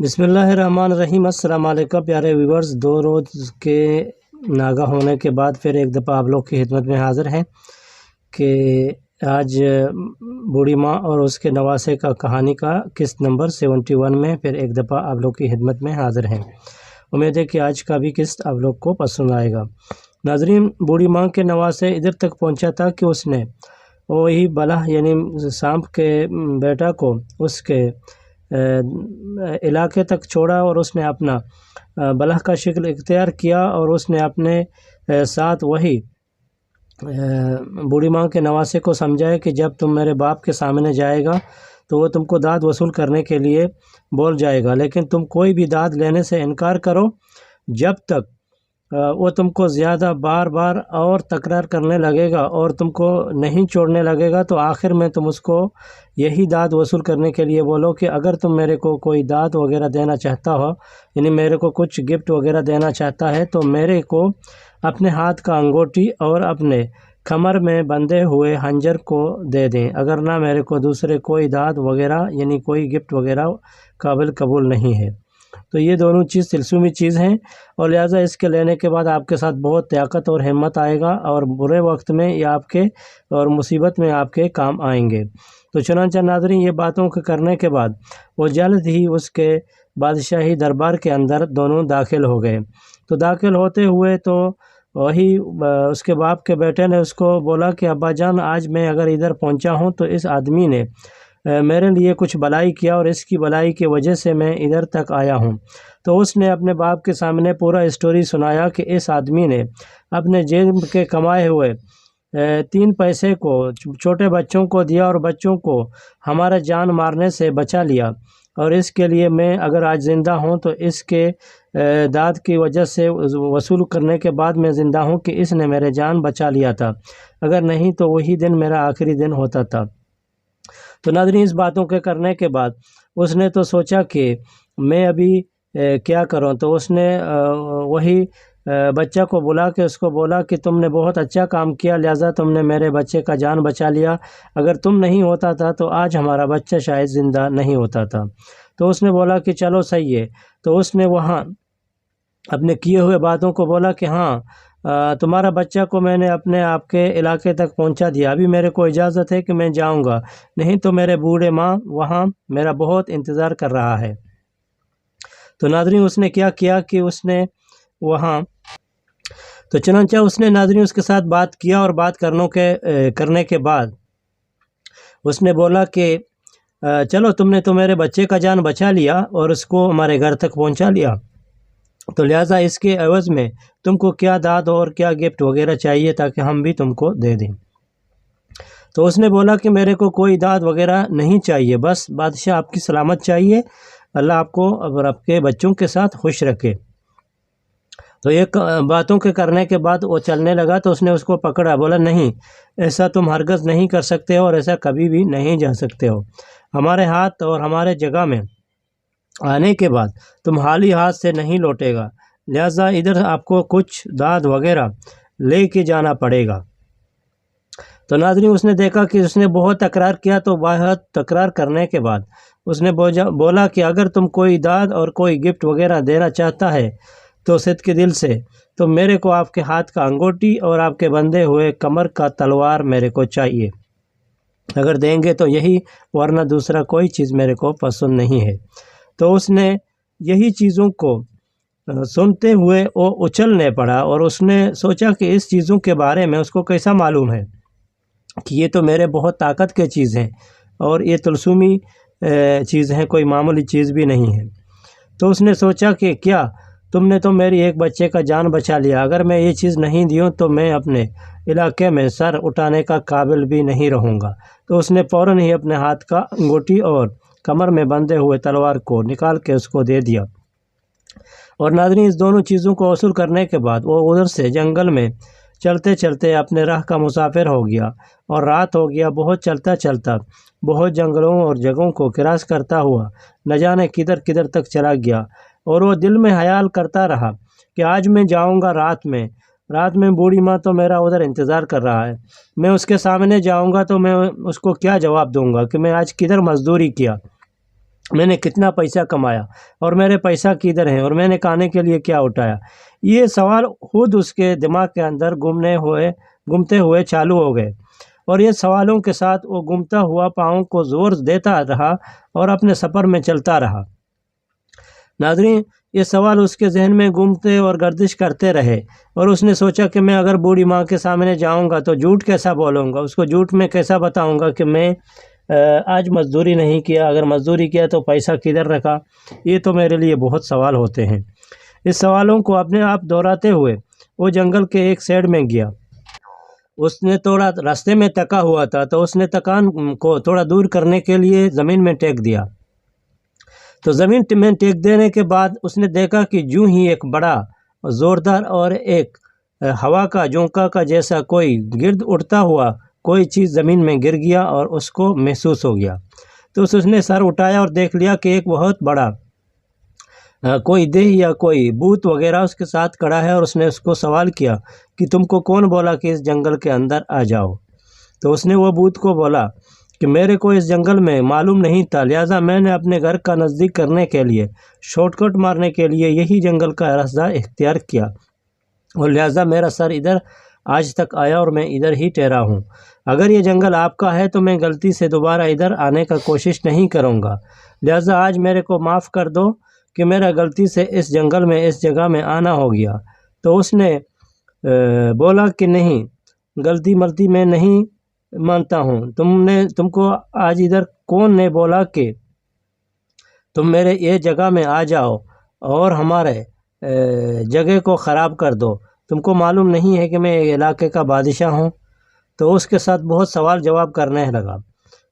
بسم اللہ الرحمن الرحیم۔ السلام علیکم پیارے ویورز، 2 روز کے ناگا ہونے کے بعد پھر ایک دفعہ آپ لوگ کی خدمت میں حاضر ہیں کہ آج بوڑھی ماں اور اس کے نواسے کا کہانی کا قسط نمبر 71 میں پھر ایک دفعہ آپ لوگ کی خدمت میں حاضر ہیں۔ امید ہے کہ آج کا بھی قسط آپ لوگ کو پسند آئے گا۔ ناظرین، بوڑھی ماں کے نواسے ادھر تک پہنچا تھا کہ اس نے وہی بلح یعنی سانپ کے بیٹا کو اس کے علاقے تک چھوڑا اور اس نے اپنا بلح کا شکل اختیار کیا اور اس نے اپنے ساتھ وہی بوڑھی ماں کے نواسے کو سمجھایا کہ جب تم میرے باپ کے سامنے جائے گا تو وہ تم کو داد وصول کرنے کے لیے بول جائے گا، لیکن تم کوئی بھی داد لینے سے انکار کرو جب تک وہ تم کو زیادہ بار بار اور تکرار کرنے لگے گا اور تم کو نہیں چھوڑنے لگے گا تو آخر میں تم اس کو یہی داد وصول کرنے کے لیے بولو کہ اگر تم میرے کو کوئی داد وغیرہ دینا چاہتا ہو، یعنی میرے کو کچھ گفٹ وغیرہ دینا چاہتا ہے تو میرے کو اپنے ہاتھ کا انگوٹھی اور اپنے کمر میں بندھے ہوئے خنجر کو دے دیں، اگر نہ میرے کو دوسرے کوئی داد وغیرہ یعنی کوئی گفٹ وغیرہ قابل قبول نہیں ہے۔ تو یہ دونوں چیز تلسمی چیز ہیں اور لہٰذا اس کے لینے کے بعد آپ کے ساتھ بہت طاقت اور ہمت آئے گا اور برے وقت میں یہ آپ کے اور مصیبت میں آپ کے کام آئیں گے۔ تو چنانچہ ناظرین، یہ باتوں کے کرنے کے بعد وہ جلد ہی اس کے بادشاہی دربار کے اندر دونوں داخل ہو گئے۔ تو داخل ہوتے ہوئے تو وہی اس کے باپ کے بیٹے نے اس کو بولا کہ ابا جان، آج میں اگر ادھر پہنچا ہوں تو اس آدمی نے میرے لیے کچھ بلائی کیا اور اس کی بلائی کی وجہ سے میں ادھر تک آیا ہوں۔ تو اس نے اپنے باپ کے سامنے پورا اسٹوری سنایا کہ اس آدمی نے اپنے جیب کے کمائے ہوئے 3 پیسے کو چھوٹے بچوں کو دیا اور بچوں کو ہمارا جان مارنے سے بچا لیا، اور اس کے لیے میں اگر آج زندہ ہوں تو اس کے داد کی وجہ سے وصول کرنے کے بعد میں زندہ ہوں کہ اس نے میرے جان بچا لیا تھا، اگر نہیں تو وہی دن میرا آخری دن ہوتا تھا۔ تو ناظرین، اس باتوں کے کرنے کے بعد اس نے تو سوچا کہ میں ابھی کیا کروں، تو اس نے وہی بچہ کو بلا کے اس کو بولا کہ تم نے بہت اچھا کام کیا، لہٰذا تم نے میرے بچے کا جان بچا لیا، اگر تم نہیں ہوتا تھا تو آج ہمارا بچہ شاید زندہ نہیں ہوتا تھا۔ تو اس نے بولا کہ چلو صحیح ہے۔ تو اس نے وہاں اپنے کیے ہوئے باتوں کو بولا کہ ہاں، تمہارا بچہ کو میں نے اپنے آپ کے علاقے تک پہنچا دیا، ابھی میرے کو اجازت ہے کہ میں جاؤں گا، نہیں تو میرے بوڑھے ماں وہاں میرا بہت انتظار کر رہا ہے۔ تو ناظرین، اس نے کیا کیا کہ اس نے وہاں تو چنانچہ اس نے ناظرین اس کے ساتھ بات کیا اور بات کرنے کے بعد اس نے بولا کہ چلو تم نے تو میرے بچے کا جان بچا لیا اور اس کو ہمارے گھر تک پہنچا لیا، تو لہٰذا اس کے عوض میں تم کو کیا داد اور کیا گفٹ وغیرہ چاہیے تاکہ ہم بھی تم کو دے دیں۔ تو اس نے بولا کہ میرے کو کوئی داد وغیرہ نہیں چاہیے، بس بادشاہ آپ کی سلامت چاہیے، اللہ آپ کو اور آپ کے بچوں کے ساتھ خوش رکھے۔ تو ایک باتوں کے کرنے کے بعد وہ چلنے لگا تو اس نے اس کو پکڑا، بولا نہیں، ایسا تم ہرگز نہیں کر سکتے ہو اور ایسا کبھی بھی نہیں جا سکتے ہو، ہمارے ہاتھ اور ہمارے جگہ میں آنے کے بعد تم خالی ہاتھ سے نہیں لوٹے گا، لہٰذا ادھر آپ کو کچھ داد وغیرہ لے کے جانا پڑے گا۔ تو ناظرین، اس نے دیکھا کہ اس نے بہت تکرار کیا، تو بہت تکرار کرنے کے بعد اس نے بولا کہ اگر تم کوئی داد اور کوئی گفٹ وغیرہ دینا چاہتا ہے تو صدق کے دل سے تو میرے کو آپ کے ہاتھ کا انگوٹھی اور آپ کے بندھے ہوئے کمر کا تلوار میرے کو چاہیے، اگر دیں گے تو یہی، ورنہ دوسرا کوئی چیز میرے کو پسند نہیں ہے۔ تو اس نے یہی چیزوں کو سنتے ہوئے وہ اچھلنے پڑا اور اس نے سوچا کہ اس چیزوں کے بارے میں اس کو کیسا معلوم ہے کہ یہ تو میرے بہت طاقت کے چیز ہیں اور یہ تلسمی چیز ہیں، کوئی معمولی چیز بھی نہیں ہے۔ تو اس نے سوچا کہ کیا تم نے تو میری ایک بچے کا جان بچا لیا، اگر میں یہ چیز نہیں دیوں تو میں اپنے علاقے میں سر اٹھانے کا قابل بھی نہیں رہوں گا۔ تو اس نے فوراً ہی اپنے ہاتھ کا انگوٹھی اور کمر میں بندھے ہوئے تلوار کو نکال کے اس کو دے دیا، اور ناظرین اس دونوں چیزوں کو وصول کرنے کے بعد وہ ادھر سے جنگل میں چلتے چلتے اپنے راہ کا مسافر ہو گیا اور رات ہو گیا۔ بہت چلتا چلتا بہت جنگلوں اور جگہوں کو کراس کرتا ہوا نہ جانے کدھر کدھر تک چلا گیا، اور وہ دل میں خیال کرتا رہا کہ آج میں جاؤں گا رات میں بوڑھی ماں تو میرا ادھر انتظار کر رہا ہے، میں اس کے سامنے جاؤں گا تو میں اس کو کیا جواب دوں گا کہ میں آج کدھر مزدوری کیا، میں نے کتنا پیسہ کمایا اور میرے پیسہ کدھر ہیں اور میں نے کھانے کے لیے کیا اٹھایا۔ یہ سوال خود اس کے دماغ کے اندر گھومتے ہوئے چالو ہو گئے، اور یہ سوالوں کے ساتھ وہ گھومتا ہوا پاؤں کو زور دیتا رہا اور اپنے سفر میں چلتا رہا۔ ناظرین، یہ سوال اس کے ذہن میں گھومتے اور گردش کرتے رہے، اور اس نے سوچا کہ میں اگر بوڑھی ماں کے سامنے جاؤں گا تو جھوٹ کیسا بولوں گا، اس کو جھوٹ میں کیسا بتاؤں گا کہ میں آج مزدوری نہیں کیا، اگر مزدوری کیا تو پیسہ کدھر رکھا۔ یہ تو میرے لیے بہت سوال ہوتے ہیں۔ اس سوالوں کو اپنے آپ دہراتے ہوئے وہ جنگل کے ایک سائڈ میں گیا۔ اس نے تھوڑا راستے میں تکا ہوا تھا تو اس نے تکان کو تھوڑا دور کرنے کے لیے زمین میں ٹیک دیا۔ تو زمین میں ٹیک دینے کے بعد اس نے دیکھا کہ جوں ہی ایک بڑا زوردار اور ایک ہوا کا جھونکا کا جیسا کوئی گرد اڑتا ہوا کوئی چیز زمین میں گر گیا اور اس کو محسوس ہو گیا۔ تو اس نے سر اٹھایا اور دیکھ لیا کہ ایک بہت بڑا کوئی دیہ یا کوئی بھوت وغیرہ اس کے ساتھ کھڑا ہے، اور اس نے اس کو سوال کیا کہ تم کو کون بولا کہ اس جنگل کے اندر آ جاؤ؟ تو اس نے وہ بھوت کو بولا کہ میرے کو اس جنگل میں معلوم نہیں تھا، لہٰذا میں نے اپنے گھر کا نزدیک کرنے کے لیے شارٹ کٹ مارنے کے لیے یہی جنگل کا راستہ اختیار کیا، اور لہٰذا میرا سر ادھر آج تک آیا اور میں ادھر ہی ٹھہرا ہوں۔ اگر یہ جنگل آپ کا ہے تو میں غلطی سے دوبارہ ادھر آنے کا کوشش نہیں کروں گا، لہٰذا آج میرے کو معاف کر دو کہ میرا غلطی سے اس جنگل میں اس جگہ میں آنا ہو گیا۔ تو اس نے بولا کہ نہیں، غلطی ملطی میں نہیں مانتا ہوں، تم کو آج ادھر کون نے بولا کہ تم میرے یہ جگہ میں آ جاؤ اور ہمارے جگہ کو خراب کر دو؟ تم کو معلوم نہیں ہے کہ میں علاقے کا بادشاہ ہوں؟ تو اس کے ساتھ بہت سوال جواب کرنے لگا۔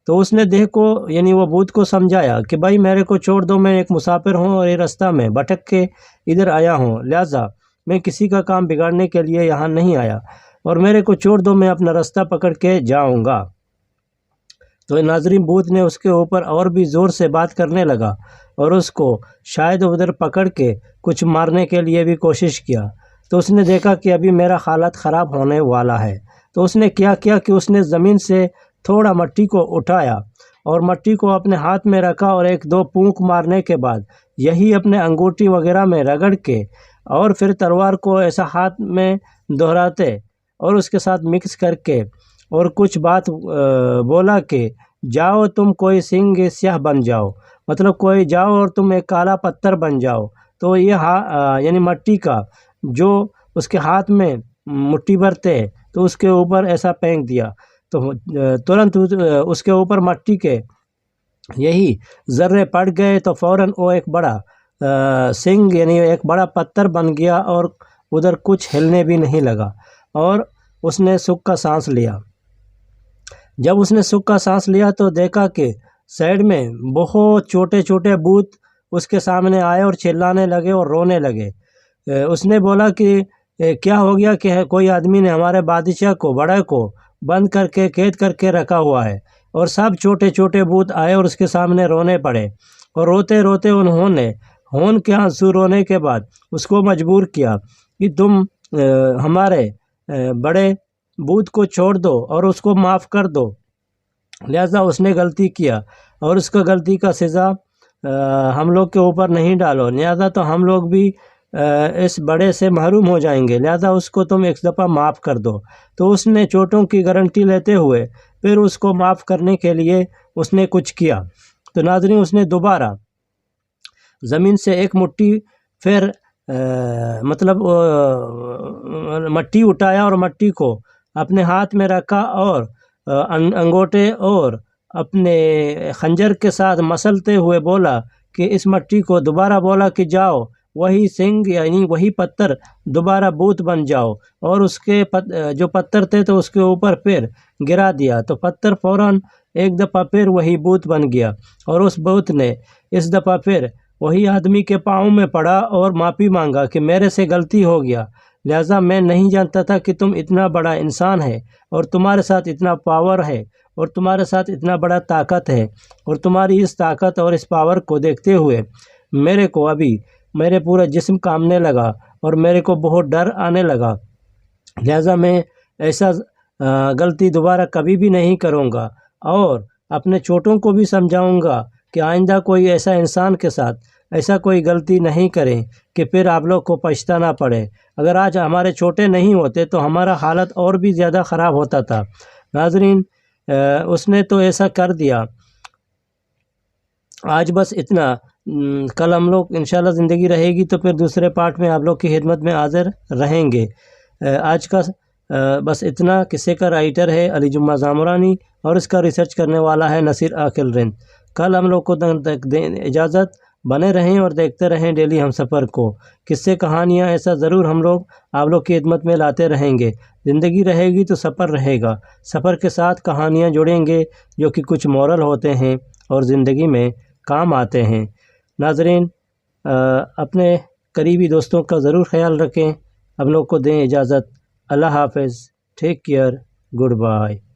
تو اس نے دیہ کو یعنی وہ بھوت کو سمجھایا کہ بھائی میرے کو چھوڑ دو، میں ایک مسافر ہوں اور یہ راستہ میں بھٹک کے ادھر آیا ہوں، لہٰذا میں کسی کا کام بگاڑنے کے لیے یہاں نہیں آیا، اور میرے کو چھوڑ دو، میں اپنا راستہ پکڑ کے جاؤں گا۔ تو ناظرین، بھوت نے اس کے اوپر اور بھی زور سے بات کرنے لگا اور اس کو شاید ادھر پکڑ کے کچھ مارنے کے لیے بھی کوشش کیا۔ تو اس نے دیکھا کہ ابھی میرا حالت خراب ہونے والا ہے، تو اس نے کیا کیا کہ اس نے زمین سے تھوڑا مٹی کو اٹھایا اور مٹی کو اپنے ہاتھ میں رکھا، اور ایک دو پونک مارنے کے بعد یہی اپنے انگوٹھی وغیرہ میں رگڑ کے اور پھر تلوار کو ایسا ہاتھ میں دہراتے اور اس کے ساتھ مکس کر کے اور کچھ بات بولا کہ جاؤ تم کوئی سنگ سیاہ بن جاؤ، مطلب کوئی جاؤ اور تم ایک کالا پتھر بن جاؤ۔ تو یہ یعنی مٹی کا جو اس کے ہاتھ میں مٹھی بھر تھے تو اس کے اوپر ایسا پھینک دیا، تو ترنت اس کے اوپر مٹی کے یہی ذرے پڑ گئے، تو فوراً وہ ایک بڑا سنگ یعنی ایک بڑا پتھر بن گیا اور ادھر کچھ ہلنے بھی نہیں لگا، اور اس نے سکھ کا سانس لیا۔ جب اس نے سکھ کا سانس لیا تو دیکھا کہ سائڈ میں بہت چھوٹے چھوٹے بھوت اس کے سامنے آئے اور چلانے لگے اور رونے لگے۔ اس نے بولا کہ کیا ہو گیا کہ کوئی آدمی نے ہمارے بادشاہ کو بڑے کو بند کر کے قید کر کے رکھا ہوا ہے، اور سب چھوٹے چھوٹے بھوت آئے اور اس کے سامنے رونے پڑے، اور روتے روتے انہوں نے ہون کے آنسو رونے کے بعد اس کو مجبور کیا کہ تم ہمارے بڑے بھوت کو چھوڑ دو اور اس کو معاف کر دو۔ لہٰذا اس نے غلطی کیا اور اس کا غلطی کا سزا ہم لوگ کے اوپر نہیں ڈالو، لہٰذا تو ہم لوگ بھی اس بڑے سے محروم ہو جائیں گے، لہٰذا اس کو تم ایک دفعہ معاف کر دو۔ تو اس نے چوٹوں کی گارنٹی لیتے ہوئے پھر اس کو معاف کرنے کے لیے اس نے کچھ کیا۔ تو ناظرین، اس نے دوبارہ زمین سے ایک مٹھی پھر مطلب مٹی اٹھایا اور مٹی کو اپنے ہاتھ میں رکھا اور انگوٹھے اور اپنے خنجر کے ساتھ مسلتے ہوئے بولا کہ اس مٹی کو دوبارہ بولا کہ جاؤ وہی سنگ یعنی وہی پتھر دوبارہ بھوت بن جاؤ، اور اس کے جو پتھر تھے تو اس کے اوپر پھر گرا دیا، تو پتھر فوراً ایک دفعہ پھر وہی بھوت بن گیا، اور اس بھوت نے اس دفعہ پھر وہی آدمی کے پاؤں میں پڑا اور معافی مانگا کہ میرے سے غلطی ہو گیا، لہٰذا میں نہیں جانتا تھا کہ تم اتنا بڑا انسان ہے اور تمہارے ساتھ اتنا پاور ہے اور تمہارے ساتھ اتنا بڑا طاقت ہے، اور تمہاری اس طاقت اور اس پاور کو دیکھتے ہوئے میرے کو ابھی میرے پورا جسم کانپنے لگا اور میرے کو بہت ڈر آنے لگا، لہٰذا میں ایسا غلطی دوبارہ کبھی بھی نہیں کروں گا، اور اپنے چھوٹوں کو بھی سمجھاؤں گا کہ آئندہ کوئی ایسا انسان کے ساتھ ایسا کوئی غلطی نہیں کریں کہ پھر آپ لوگ کو پچھتانا پڑے۔ اگر آج ہمارے چھوٹے نہیں ہوتے تو ہمارا حالت اور بھی زیادہ خراب ہوتا تھا۔ ناظرین، اس نے تو ایسا کر دیا۔ آج بس اتنا، کل ہم لوگ انشاءاللہ زندگی رہے گی تو پھر دوسرے پارٹ میں آپ لوگ کی خدمت میں حاضر رہیں گے۔ آج کا بس اتنا۔ قصے کا رائٹر ہے علی جمعہ زامرانی اور اس کا ریسرچ کرنے والا ہے نصیر عاقل رند۔ کل ہم لوگ کو اجازت، بنے رہیں اور دیکھتے رہیں ڈیلی ہم سفر کو۔ قصے کہانیاں ایسا ضرور ہم لوگ آپ لوگ کی خدمت میں لاتے رہیں گے۔ زندگی رہے گی تو سفر رہے گا، سفر کے ساتھ کہانیاں جڑیں گے جو کہ کچھ مورل ہوتے ہیں اور زندگی میں کام آتے ہیں۔ ناظرین، اپنے قریبی دوستوں کا ضرور خیال رکھیں۔ ہم لوگ کو دیں اجازت۔ اللہ حافظ، ٹیک کیئر، گڈ بائے۔